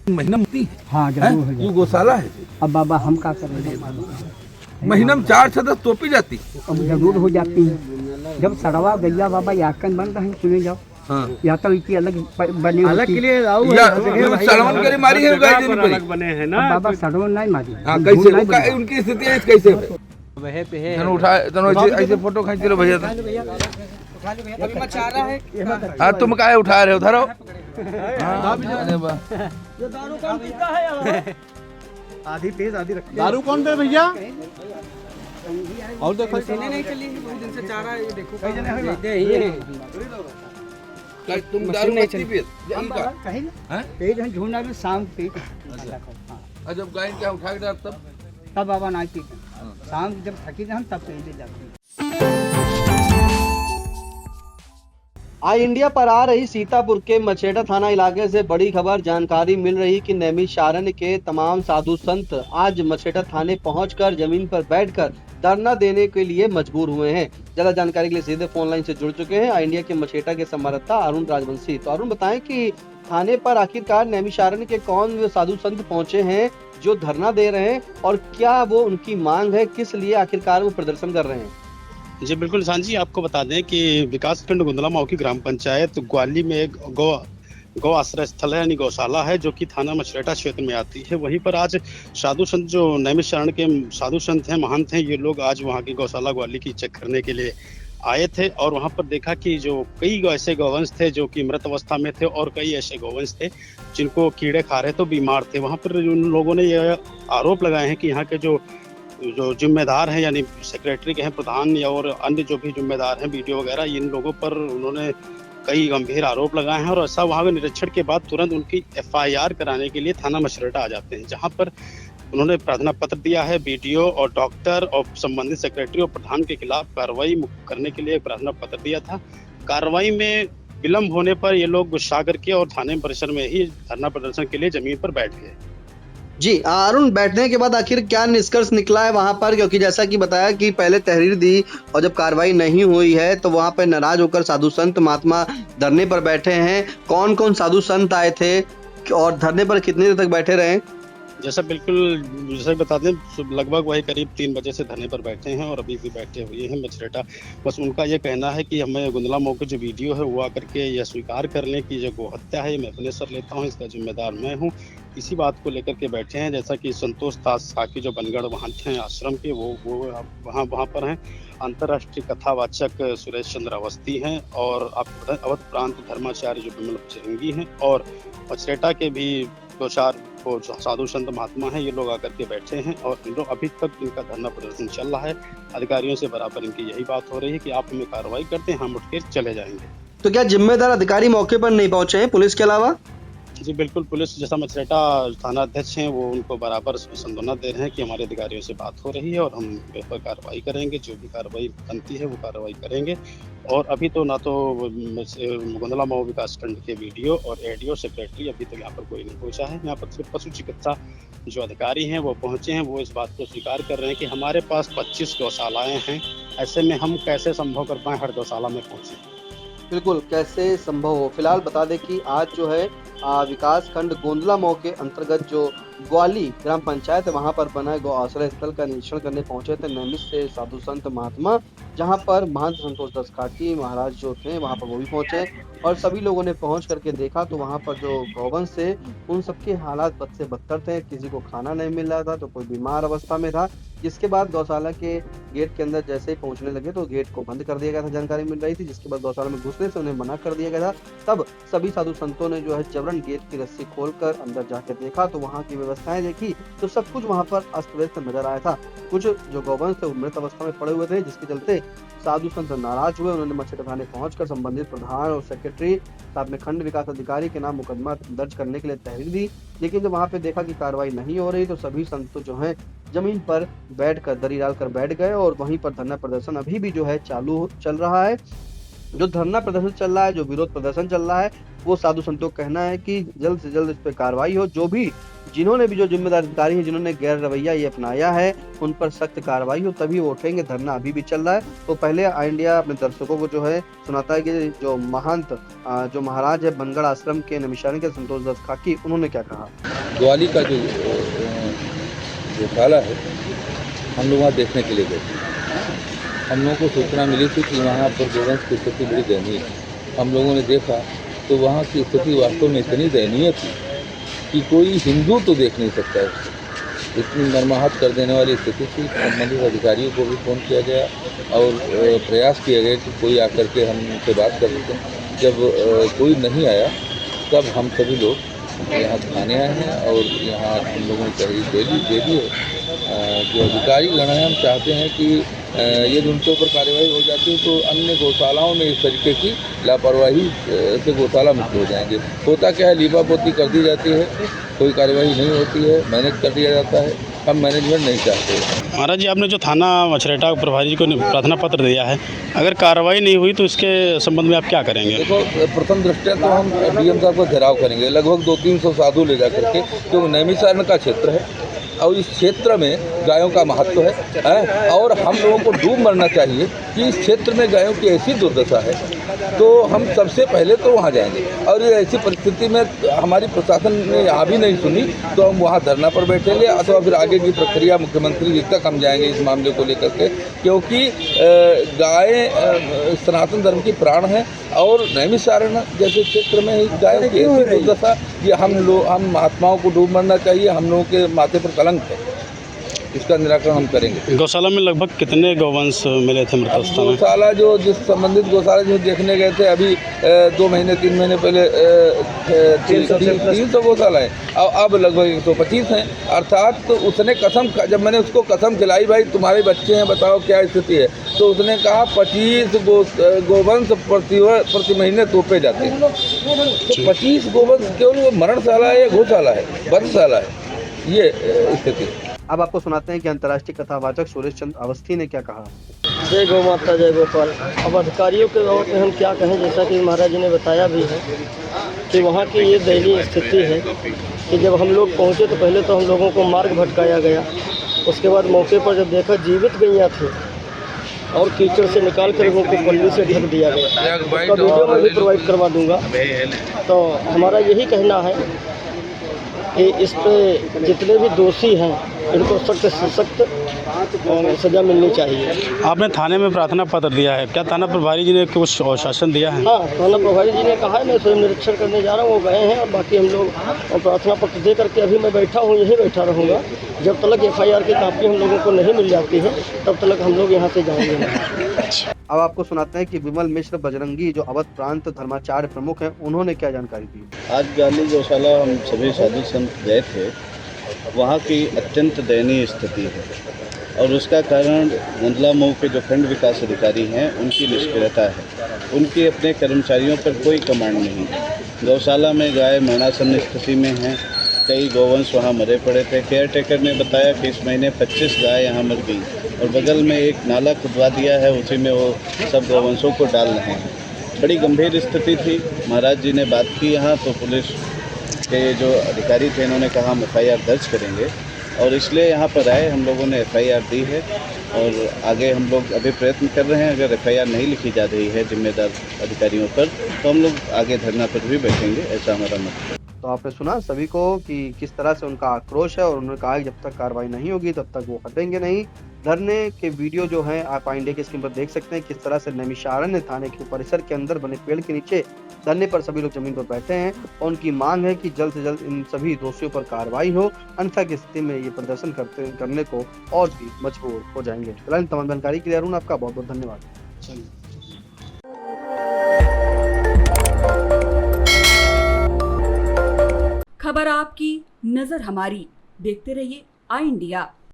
महीना होती है। हाँ जरूर हो ये जाए। गौशाला है। अब बाबा हम क्या करेंगे? महीना में 4 सदस्य तोपी जाती। अब जरूर हो जाती है। जब सड़वा गैया बाबा याकन बन रहे सुने जाओ, हाँ या तो इतनी अलग बनी अलग के लिए आओ या सड़वन करे मारी है गाय देनी पड़ी। अलग बने हैं ना। बाबा सड़वन नहीं मारी। हाँ हम कैसे झूठ नहीं बोले। उनकी स्थिति है कैसे है? वह पे है तनु उठा तनु ऐसे फोटो खींच लो भैया। अभी मचा रहा है। हाँ तुम काहे उठा रहे हो? धरो। हाँ, अरे वाह। ये दारू कौन पीता है? आधी तेज आधी रखते। दारू कौन पे भैया? और देखो मशीनें नहीं चली है बहुत दिन से चाह रहा है। ये देखो कई जने देते ही क्या तुम दारू नहीं चली पिए? हम बाबा कहीं हैं? तेज हैं झूठना भी शाम पी। जब गाय क्या उठा के डाल तब तब बाबा नहीं पीते। शाम जब थकी हम तब पी जाते हैं। आई इंडिया पर आ रही सीतापुर के मछेटा थाना इलाके से बड़ी खबर जानकारी मिल रही कि नैमिषारण्य के तमाम साधु संत आज मछेटा थाने पहुंचकर जमीन पर बैठकर धरना देने के लिए मजबूर हुए हैं। ज्यादा जानकारी के लिए सीधे फोन लाइन से जुड़ चुके हैं आई इंडिया के मछेटा के संवाददाता अरुण राजवंशी। तो अरुण बताएं कि थाने पर आखिरकार नैमिषारण्य के कौन वे साधु संत पहुंचे हैं जो धरना दे रहे हैं और क्या वो उनकी मांग है, किस लिए आखिरकार वो प्रदर्शन कर रहे हैं? जी बिल्कुल निशान जी, आपको बता दें कि विकासखंड गुंदला माऊ की ग्राम पंचायत ग्वाली में एक गौ आश्रय स्थल है यानी गौशाला है जो कि थाना मछरेटा क्षेत्र में आती है। वहीं पर आज साधु संत जो नैमिषारण्य के साधु संत हैं, महंत हैं, ये लोग आज वहाँ की गौशाला ग्वाली की चेक करने के लिए आए थे और वहाँ पर देखा कि जो कई ऐसे गौवंश थे जो कि मृत अवस्था में थे और कई ऐसे गौवंश थे जिनको कीड़े खा रहे तो बीमार थे। वहाँ पर उन लोगों ने यह आरोप लगाए हैं कि यहाँ के जो जिम्मेदार हैं यानी सेक्रेटरी के हैं, प्रधान या और अन्य जो भी जिम्मेदार हैं बीडीओ वगैरह, इन लोगों पर उन्होंने कई गंभीर आरोप लगाए हैं और ऐसा वहाँ के निरीक्षण के बाद तुरंत उनकी एफआईआर कराने के लिए थाना मछरेटा आ जाते हैं, जहाँ पर उन्होंने प्रार्थना पत्र दिया है। बीडीओ और डॉक्टर और संबंधित सेक्रेटरी और प्रधान के खिलाफ कार्रवाई करने के लिए प्रार्थना पत्र दिया था। कार्रवाई में विलंब होने पर ये लोग गुस्सा करके और थाने परिसर में ही धरना प्रदर्शन के लिए जमीन पर बैठ गए। जी अरुण, बैठने के बाद आखिर क्या निष्कर्ष निकला है वहां पर? क्योंकि जैसा कि बताया कि पहले तहरीर दी और जब कार्रवाई नहीं हुई है तो वहां पर नाराज होकर साधु संत महात्मा धरने पर बैठे हैं। कौन कौन साधु संत आए थे और धरने पर कितनी देर तक बैठे रहे? जैसा बता दें लगभग वही करीब 3 बजे से धरने पर बैठे हैं और अभी भी बैठे हुए हैं मछरेटा। बस उनका ये कहना है कि हमें गुंदला मऊ की जो वीडियो है वो आकर के यह स्वीकार कर लें कि जो गोहत्या है मैं अपने सर लेता हूँ, इसका जिम्मेदार मैं हूँ। इसी बात को लेकर के बैठे हैं। जैसा कि संतोष दास साकी जो बनगढ़ वहाँ हैं आश्रम के वो वहाँ पर हैं। अंतर्राष्ट्रीय कथावाचक सुरेश चंद्र अवस्थी हैं और अवध प्रांत धर्माचार्य जो विमल चिरंगी हैं और मछरेटा के भी 2-4 साधु संत महात्मा हैं, ये लोग आकर के बैठे हैं और इन लोग अभी तक इनका धरना प्रदर्शन चल रहा है। अधिकारियों से बराबर इनकी यही बात हो रही है कि आप हमें कार्रवाई करते हैं, हम उठ के चले जाएंगे। तो क्या जिम्मेदार अधिकारी मौके पर नहीं पहुंचे हैं पुलिस के अलावा? जी बिल्कुल, पुलिस जैसा मछरेटा थाना अध्यक्ष हैं वो उनको बराबर सांत्वना दे रहे हैं कि हमारे अधिकारियों से बात हो रही है और हम इस पर कार्रवाई करेंगे, जो भी कार्रवाई बनती है वो कार्रवाई करेंगे। और अभी तो ना तो गुंदला मऊ विकासखंड के बीडीओ और एडीओ सेक्रेटरी अभी तक यहाँ पर कोई नहीं पहुँचा है। यहाँ पर सिर्फ पशु चिकित्सा जो अधिकारी हैं वो पहुँचे हैं। वो इस बात को स्वीकार कर रहे हैं कि हमारे पास 25 गौशालाएँ हैं, ऐसे में हम कैसे संभव कर पाएँ हर गौशाला में पहुँचे। बिल्कुल, कैसे संभव हो। फिलहाल बता दें कि आज जो है विकास खंड गोंदला मऊ के अंतर्गत जो ग्वाली ग्राम पंचायत है वहां पर बना गौ आश्रय स्थल का निरीक्षण करने पहुंचे थे नैमिष से साधु संत महात्मा, जहां पर महंत संतोष दास काकी महाराज जो थे वहां पर वो भी पहुंचे और सभी लोगों ने पहुंच करके देखा तो वहां पर जो गौवंश थे उन सबके हालात बद से बदतर थे। किसी को खाना नहीं मिल रहा था तो कोई बीमार अवस्था में था। जिसके बाद गौशाला के गेट के अंदर जैसे ही पहुंचने लगे तो गेट को बंद कर दिया गया था, जानकारी मिल रही थी। जिसके बाद गौशाला में घुसने से उन्हें मना कर दिया गया था। तब सभी साधु संतों ने जो है जबरन गेट की रस्सी खोलकर अंदर जाकर देखा तो वहां की व्यवस्थाएं देखी तो सब कुछ वहां पर अस्त व्यस्त नजर आया था। कुछ जो गौवंश थे मृत अवस्था में पड़े हुए थे, जिसके चलते साधु संत नाराज हुए। उन्होंने मछेटा थाने पहुंचकर संबंधित प्रधान और सेक्रेटरी साथ में खंड विकास अधिकारी के नाम मुकदमा दर्ज करने के लिए तहरीर दी। लेकिन जब वहां पे देखा कि कार्रवाई नहीं हो रही तो सभी संत जो हैं जमीन पर बैठकर दरी डालकर बैठ गए और वहीं पर धरना प्रदर्शन अभी भी जो है चालू चल रहा है। जो धरना प्रदर्शन चल रहा है, जो विरोध प्रदर्शन चल रहा है, वो साधु संतों का कहना है कि जल्द से जल्द इस पर कार्रवाई हो। जो भी जिन्होंने भी जो जिम्मेदार अधिकारी हैं, जिन्होंने गैर रवैया ये अपनाया है, उन पर सख्त कार्रवाई हो तभी वो उठेंगे। धरना अभी भी चल रहा है। तो पहले आई इंडिया अपने दर्शकों को जो है सुनाता है कि जो महंत जो महाराज है बनगढ़ आश्रम के नमिशारण के संतोष दत्त खाकी, उन्होंने क्या कहा। ग्वाली का जो गौशाला है, हम लोग वहाँ देखने के लिए गए थे। हम लोगों को सूचना मिली थी कि वहाँ पर गोवंश की स्थिति बड़ी दयनीय है। हम लोगों ने देखा तो वहाँ की स्थिति वास्तव में इतनी दयनीय थी कि कोई हिंदू तो देख नहीं सकता है। इतनी मर्माहत कर देने वाली स्थिति थी। संबंधित अधिकारियों को भी फ़ोन किया गया और प्रयास किया गया कि कोई आकर के हम उनसे बात कर सकें। जब कोई नहीं आया तब हम सभी लोग यहाँ थाने आए हैं और यहाँ हम लोगों ने तहरीर दे दी है। जो अधिकारी गण हैं, हम चाहते हैं कि यदि उनके ऊपर कार्रवाई हो जाती है तो अन्य गौशालाओं में इस तरीके की लापरवाही से गौशाला मुक्त हो जाएंगे। होता क्या है, लीपापोती कर दी जाती है, कोई कार्रवाई नहीं होती है, मैनेज कर दिया जाता है। हम मैनेजमेंट नहीं चाहते। महाराज जी, आपने जो थाना मछरेटा प्रभारी जी को प्रार्थना पत्र दिया है, अगर कार्रवाई नहीं हुई तो इसके संबंध में आप क्या करेंगे। देखो, प्रथम दृष्टया तो हम डीएम साहब को घेराव करेंगे, लगभग 200-300 साधु ले जा करके, जो नैमिषारण्य का क्षेत्र है और इस क्षेत्र में गायों का महत्व है और हम लोगों को डूब मरना चाहिए कि इस क्षेत्र में गायों की ऐसी दुर्दशा है, तो हम सबसे पहले तो वहाँ जाएंगे। और ये ऐसी परिस्थिति में हमारी प्रशासन ने यहाँ भी नहीं सुनी तो हम वहाँ धरना पर बैठेंगे अथवा फिर आगे की प्रक्रिया मुख्यमंत्री जी तक हम जाएंगे इस मामले को लेकर के, क्योंकि गाय सनातन धर्म की प्राण है और नैमिषारण्य जैसे क्षेत्र में ही गायों की ऐसी दुर्दशा, ये हम महात्माओं को डूब मरना चाहिए। हम लोगों के माथे पर कलंक है, इसका निराकरण हम करेंगे। गौशाला में लगभग कितने गौवंश मिले थे मृत अवस्था में। गौशाला जिस संबंधित गौशाला जो देखने गए थे अभी 2 महीने 3 महीने पहले 300 गौशाला है और अब लगभग 125 हैं। अर्थात तो उसने जब मैंने उसको कसम खिलाई, भाई तुम्हारे बच्चे हैं, बताओ क्या स्थिति है, तो उसने कहा 25 गोवंश प्रति महीने तोपे जाते हैं। तो 25 गोवंश केवल वो मरणशाला है या गौशाला है, वधशाला है, ये स्थिति। अब आपको सुनाते हैं कि अंतर्राष्ट्रीय कथावाचक सुरेश चंद्र अवस्थी ने क्या कहा। जय गौ माता जय गोपाल। अब अधिकारियों के बाबत में हम क्या कहें, जैसा कि महाराज जी ने बताया भी है कि वहाँ की ये दयनीय स्थिति है कि जब हम लोग पहुँचे तो पहले तो हम लोगों को मार्ग भटकाया गया। उसके बाद मौके पर जब देखा जीवित गैया थी और कीचड़ से निकाल कर उनको पल्ली से ढक दिया गया। उसका वीडियो मैं भी प्रोवाइड करवा दूँगा। तो हमारा यही कहना है कि इस पे जितने भी दोषी हैं इनको सख्त से सख्त सजा मिलनी चाहिए। आपने थाने में प्रार्थना पत्र दिया है, क्या थाना प्रभारी जी ने कुछ शासन दिया है। हाँ, थाना प्रभारी जी ने कहा है, मैं स्वयं निरीक्षण करने जा रहा हूँ, वो गए हैं और बाकी हम लोग प्रार्थना पत्र दे करके अभी मैं बैठा हूँ, यहीं बैठा रहूँगा। जब तक FIR की कापी हम लोगों को नहीं मिल जाती है तब तक हम लोग यहाँ से जाएंगे। अब आपको सुनाते हैं कि विमल मिश्र बजरंगी जो अवध प्रांत धर्माचार्य प्रमुख हैं, उन्होंने क्या जानकारी दी। आज ग्वाली गौशाला हम सभी साधु संत गए थे, वहाँ की अत्यंत दयनीय स्थिति है और उसका कारण गोंदला मऊ के जो खंड विकास अधिकारी हैं उनकी निष्क्रियता है। उनकी अपने कर्मचारियों पर कोई कमांड नहीं है। गौशाला में गाय मरणासन्न स्थिति में हैं, कई गौवंश वहाँ मरे पड़े थे। केयर टेकर ने बताया कि इस महीने 25 गाय यहाँ मर गई और बगल में एक नाला खुदवा दिया है, उसी में वो सब गौवंशों को डाल रहे हैं। बड़ी गंभीर स्थिति थी। महाराज जी ने बात की यहाँ, तो पुलिस के जो अधिकारी थे इन्होंने कहा हम FIR दर्ज करेंगे और इसलिए यहाँ पर आए। हम लोगों ने FIR दी है और आगे हम लोग अभी प्रयत्न कर रहे हैं। अगर FIR नहीं लिखी जा रही है जिम्मेदार अधिकारियों पर तो हम लोग आगे धरना पर भी बैठेंगे, ऐसा हमारा मत है। तो आपने सुना सभी को कि किस तरह से उनका आक्रोश है और उन्होंने कहा कि जब तक कार्रवाई नहीं होगी तब तक वो हटेंगे नहीं। धरने के वीडियो जो है आप इंडिया की स्क्रीन पर देख सकते हैं किस तरह से नैमिषारण्य थाने के परिसर के अंदर बने पेड़ के नीचे धरने पर सभी लोग जमीन पर बैठे हैं और उनकी मांग है कि जल्द से जल्द इन सभी दोषियों पर कार्रवाई हो, अन्यथा की स्थिति में ये प्रदर्शन करने को और भी मजबूर हो जाएंगे। फिलहाल तमाम जानकारी के लिए अरुण आपका बहुत बहुत धन्यवाद। खबर आपकी, नजर हमारी। देखते रहिए आई इंडिया।